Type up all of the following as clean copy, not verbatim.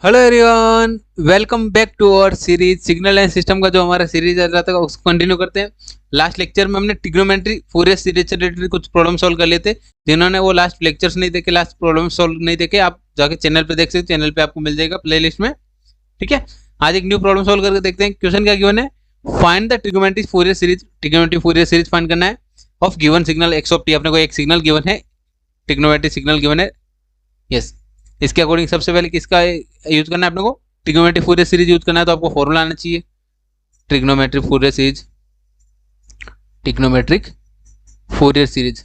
Hello everyone, welcome back to our series signal and system का जो हमारा series चल रहा था उसको कंटिन्यू करते हैं। लास्ट लेक्चर में हमने ट्रिग्नोमेट्री फोरियर सीरीज से रिलेटेड कुछ प्रॉब्लम सॉल्व कर लिए थे। जिन्होंने वो लास्ट लेक्चर्स नहीं देखे, लास्ट प्रॉब्लम सॉल्व नहीं देखे, आप जाके चैनल पे देख सकते, चैनल पे आपको मिल जाएगा प्लेलिस्ट में। ठीक है, आज एक न्यू प्रॉब्लम सॉल्व करके देखते हैं। क्वेश्चन क्या गिवन है, find the trigonometry Fourier series. Trigonometry Fourier series find करना है of given signal x of T. अपने को एक सिग्नल गिवन है, ट्रिग्नोमेट्री सिग्नल गिवन है। यस, इसके अकॉर्डिंग सबसे पहले किसका यूज करना है अपने को, ट्रिग्नोमेट्री फोरियर सीरीज यूज करना है। तो आपको फॉर्मूला आना चाहिए trigonometric Fourier series, trigonometric Fourier series.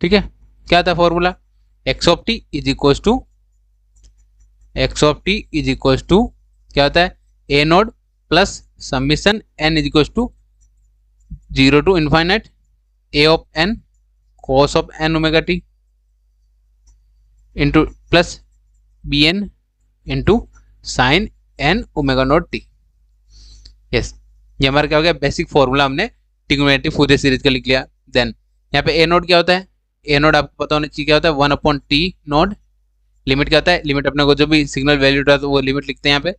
ठीक है, क्या था formula, X of T is equal to क्या होता है, A nought plus summation N is equal to 0 to infinite A of N cos of N omega T into plus B N into sine N omega not T. Yes, ये हमारा क्या हो गया, basic formula हमने trigonometric Fourier series का लिख लिया। Then यहाँ पे ए नोड क्या होता है, ए नोड आपको पता होना चाहिए क्या होता है, 1 टी नोड। लिमिट क्या होता है, लिमिट अपने को जो भी सिग्नल वैल्यू होता है तो वो लिमिट लिखते हैं यहाँ पे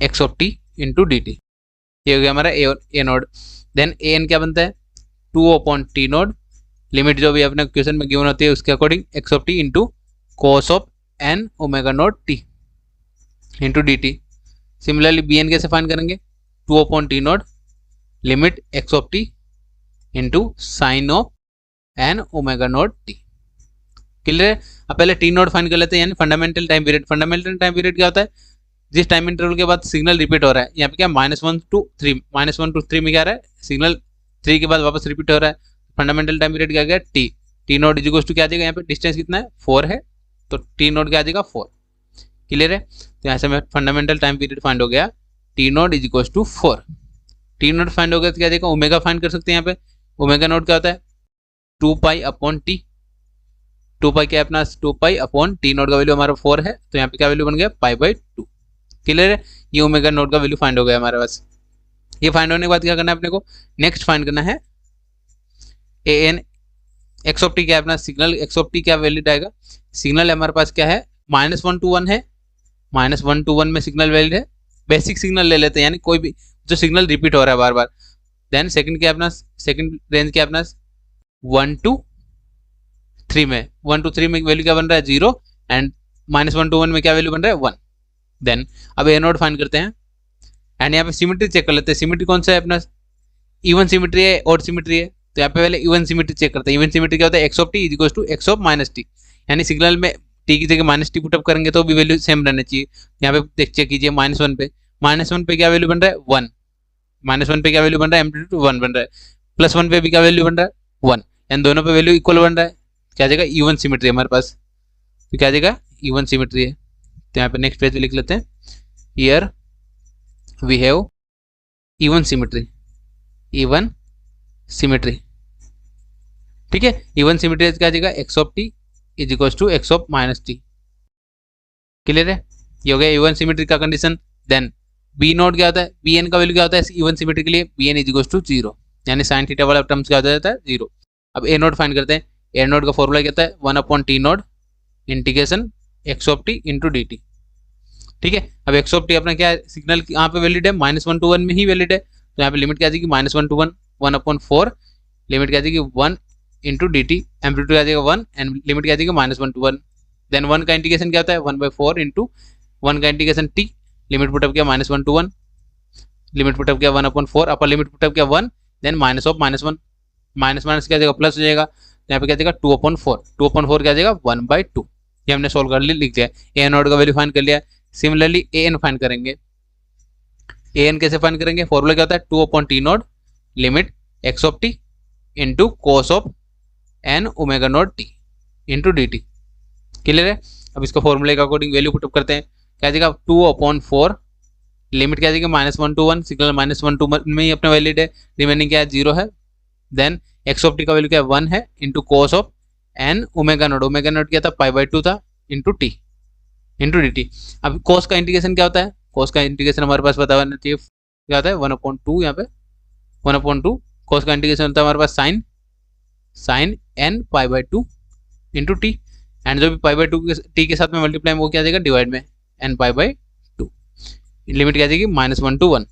x of t into d T. ये हो गया हमारा ए नोड। देन ए एन क्या बनता है, 2/t नोड। लिमिट जो भी अपने क्वेश्चन में गिवन होती है उसके according x of t into cos of N omega not t into d t. Similarly b n कैसे फाइंड करेंगे, 2/t naught limit x of t into sine of N omega not t. Clear है। अब पहले T naught find कर लेते हैं, यानी fundamental time period. Fundamental time period क्या होता है, जिस टाइम इंटरवल के बाद सिग्नल रिपीट हो रहा है। यहाँ पे क्या -1 to 3, -1 to 3 में क्या आ रहा है, सिग्नल 3 के बाद वापस रिपीट हो रहा है। फंडामेंटल टाइम पीरियड क्या गया, t. T naught is equal to क्या आ जाएगा, यहाँ पे डिस्टेंस कितना है 4 है, तो टी नोट क्या आ जाएगा 4। क्लियर है। तो यहाँ से मैं फंडामेंटल टाइम पीरियड फाइंड हो गया, t naught is equal to 4। T naught find हो गया तो क्या जाएगा, ओमेगा फाइंड कर सकते हैं। यहाँ पे ओमेगा नोट क्या होता है, 2π/t। 2π क्या है अपना, 2π/ टी नोट का वैल्यू हमारा 4 है, तो यहाँ पे क्या वैल्यू बन गया π/2। क्लियर है, ये ओमेगा नोट का वैल्यू फाइंड हो गया हमारे पास। ये फाइंड होने के बाद क्या करना है अपने को, नेक्स्ट फाइंड करना है A N x of T. क्या है अपना सिग्नल एक्स ऑफ टी क्या वैल्यू आएगा, सिग्नल हमारे पास क्या है -1 to 1 है, -1 to 1 में सिग्नल वैल्यू है। बेसिक सिग्नल ले लेते हैं, यानी कोई भी जो सिग्नल रिपीट हो रहा है बार बार। देन सेकंड क्या अपना, सेकंड रेंज क्या अपना 1 to 3 में, 1 to 3 में वैल्यू क्या बन रहा है 0, एंड -1 to 1 में क्या वैल्यू बन रहा है 1। देन अब ए नोट फाइंड करते हैं, एंड यहाँ पे सिमेट्री चेक कर लेते हैं। सिमेट्री कौन सा है अपना, इवन सिमेट्री है, ऑड सिमेट्री है। तो यहाँ पे पहले इवन सिमेट्री चेक करते हैं। इवन सिमेट्री क्या होता है, x of T is equal to x of minus t, यानी सिग्नल में टी की जगह -t पुटअप करेंगे तो भी वैल्यू सेम रहना चाहिए। यहाँ पे देख चेक कीजिए, -1 पे, -1 पे क्या वैल्यू बन रहा है 1, -1 पे क्या वैल्यू बन रहा है, एम्पलीट्यूड 1 बन रहा है। +1 पे भी क्या वैल्यू बन रहा है 1, यानी दोनों पे वैल्यू इक्वल बन रहा है। क्या जाएगा, इवन सिमेट्री हमारे पास, तो क्या जाएगा इवन सिमेट्री है। तो यहाँ पे नेक्स्ट पेज पे लिख लेते हैं, here we have even symmetry, even symmetry. ठीक है, इवन सिमेट्री क्या आ जाएगा, x of T is equal to x of minus t. Clear है, ये हो गया इवन सिमेट्री का कंडीशन। देन बी नोट क्या होता है, बी एन का वैल्यू क्या होता है इवन सिमेट्री के लिए, b n is equal to 0, यानी साइन थीटा वाला टर्म्स क्या हो जाता है 0। अब ए नोट फाइंड करते हैं। ए नोट का फॉर्मूला क्या होता है, 1/t note integration x of t into d T. ठीक है, अब एक्स ऑफ टी अपना क्या है, सिग्नल यहाँ पे वैलिड है, -1 to 1 में ही वैलिड है। तो यहाँ पे लिमिट क्या आ जाएगी, -1 to 1, 1/4, लिमिट क्या आ जाएगी 1 इंटू डी टी, एम्पलीट्यूड आ जाएगा 1, एंड लिमिट क्या आ जाएगी -1 to 1। देन 1 का इंटीग्रेशन क्या होता है 1/4 इंटू 1 का इंटीग्रेशन टी, लिमिट पुटअप किया -1 to 1, लिमिट पुटअप किया 1/4, अपर लिमिट पुटअप किया 1, then minus of -1, minus minus क्या जाएगा प्लस हो जाएगा। यहाँ पे क्या जाएगा 2/4, 2/4 क्या जाएगा 1/2। ये हमने सोल्व कर लिख लिया, ए नोट का वैल्यू फाइंड कर लिया। सिमिलरली ए एन फाइंड करेंगे। ए एन कैसे फाइंड करेंगे, फॉर्मूला क्या होता है 2/t naught limit x of t into cos of N omega not t into d t. Clear है। अब इसको फॉर्मूले के अकॉर्डिंग वैल्यू पुटअप करते हैं। क्या जाएगा 2/4, लिमिट क्या जाएगा -1 to 1, सिग्नल -1 to 1 में ही अपना वैलिड है, रिमेनिंग क्या है 0 है। देन एक्स ऑफ टी का वैल्यू क्या है 1 है, into cos of N omega naught क्या था π/2 था, into t into d t. अब कॉस का इंटीग्रेशन क्या होता है, कॉस का इंटीग्रेशन हमारे पास पता होना चाहिए, क्या होता है 1/2, यहाँ पे 1/2 कॉस का इंटीग्रेशन होता है हमारे पास sine n π/2 into T. And जो भी पाई बाई टू टी के साथ में मल्टीप्लाई वो क्या आ जाएगा डिवाइड में n pi by two, limit क्या आ जाएगी -1 to 1।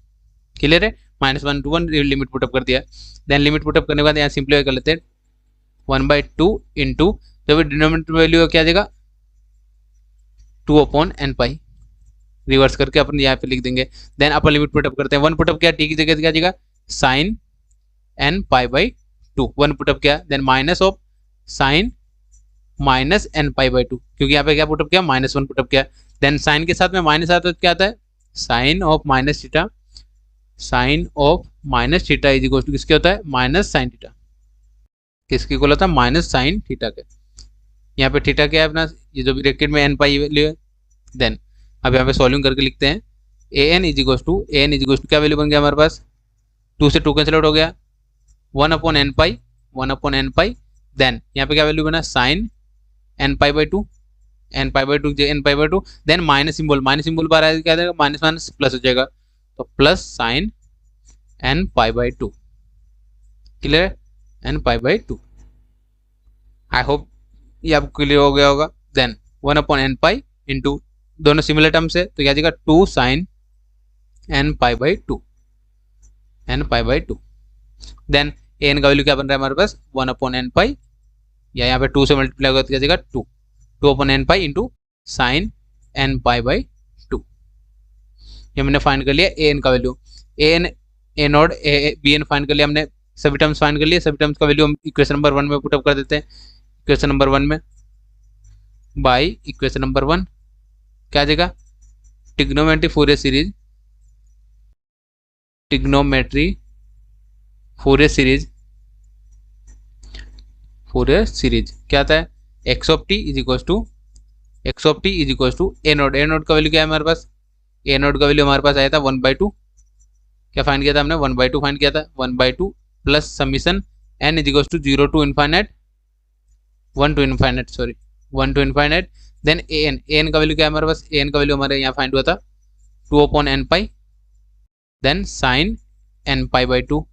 क्लियर है, -1 to 1 लिमिट पुटअप कर दिया। देन लिमिट पुटअप करने के बाद यहाँ सिंप्लीफाई कर लेते हैं 1/2 इंटू जो भी डिनोमिनेटर वैल्यू क्या आ जाएगा 2/n पाई, रिवर्स करके अपन यहाँ पे लिख देंगे। देन अपन लिमिट पुटअप करते हैं, 1 पुटअप क्या टी की जगह क्या आ जाएगा sine n pi by two, 1 put up क्या then minus of sine -n pi by two, क्योंकि यहाँ पे क्या पुटअप किया -1 पुटअप किया। देन साइन के साथ में माइनस आता है तो क्या आता है sine of minus theta, sine of minus theta is equal to किसके होता है माइनस साइन थीटा, किसके इक्वल होता है माइनस साइन थीटा के। यहाँ पे थीटा क्या है अपना ये जो भी ब्रैकेट में n पाई वैल्यू है। देन अब यहाँ पे सॉल्विंग करके लिखते हैं an इज इक्वल टू क्या वैल्यू बन गया हमारे पास 2 से 2 कैंसिल आउट हो गया 1/n पाई। देन यहाँ पे क्या वैल्यू बना sine n pi by two, n pi by two. Then minus symbol बाहर आएगा क्या जाएगा माइनस माइनस प्लस हो जाएगा, तो plus sine n pi by two. Clear है, n pi by two. I hope ये आपको क्लियर हो गया होगा। देन 1/n पाई इंटू दोनों सिमिलर टर्म्स है तो क्या जाएगा 2 sine n pi by two, then an का वैल्यू क्या बन रहा है हमारे पास 1/n पाई, या यहाँ पे 2 से मल्टीप्लाई होगा तो क्या जाएगा 2/n pi into sine n pi by to. ये हमने फाइंड कर लिया an का value, an a not bn find कर लिया हमने, सभी टर्म्स फाइंड कर लिए। सभी टर्म्स का वैल्यू हम इक्वेशन नंबर 1 में पुटअप कर देते हैं। इक्वेशन नंबर 1 में बाई इक्वेशन नंबर 1 क्या आ जाएगा ट्रिग्नोमेट्री फोरियर सीरीज क्या आता है x of T is equal to a naught का वैल्यू क्या है हमारे पास, a नोट का वैल्यू हमारे पास आया था 1/2, क्या फाइंड किया था हमने 1/2 फाइंड किया था 1/2 plus summation n is equal to 0 to infinite 1 to infinite. Then an का वैल्यू क्या है हमारे पास, an का वैल्यू हमारे यहाँ फाइंड हुआ था 2/n pi, then sine n pi by two.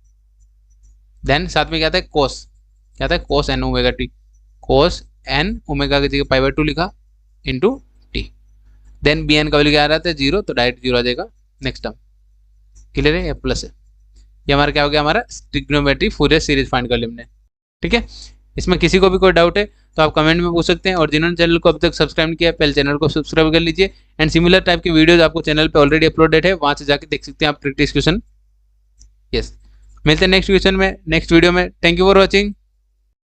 Then साथ में क्या था कोस, क्या था cos n omega t, cos n omega की जगह पाई बाई टू लिखा इंटू टी। देन bn का वैल्यू क्या आ रहा था 0, तो डायरेक्ट 0 आ जाएगा नेक्स्ट टर्म। क्लियर है, प्लस है। ये हमारा क्या हो गया हमारा ट्रिग्नोमेट्री फोरियर सीरीज फाइंड कर ली हमने। ठीक है, इसमें किसी को भी कोई डाउट है तो आप कमेंट में पूछ सकते हैं, और जिन्होंने चैनल को अभी तक सब्सक्राइब नहीं किया पहले चैनल को सब्सक्राइब कर लीजिए। एंड सिमिलर टाइप की वीडियोज आपको चैनल पे ऑलरेडी अपलोडेड है, वहां से जाके देख सकते हैं आप प्रैक्टिस क्वेश्चन। यस, मिलते हैं नेक्स्ट वीडियो में। Thank you for watching.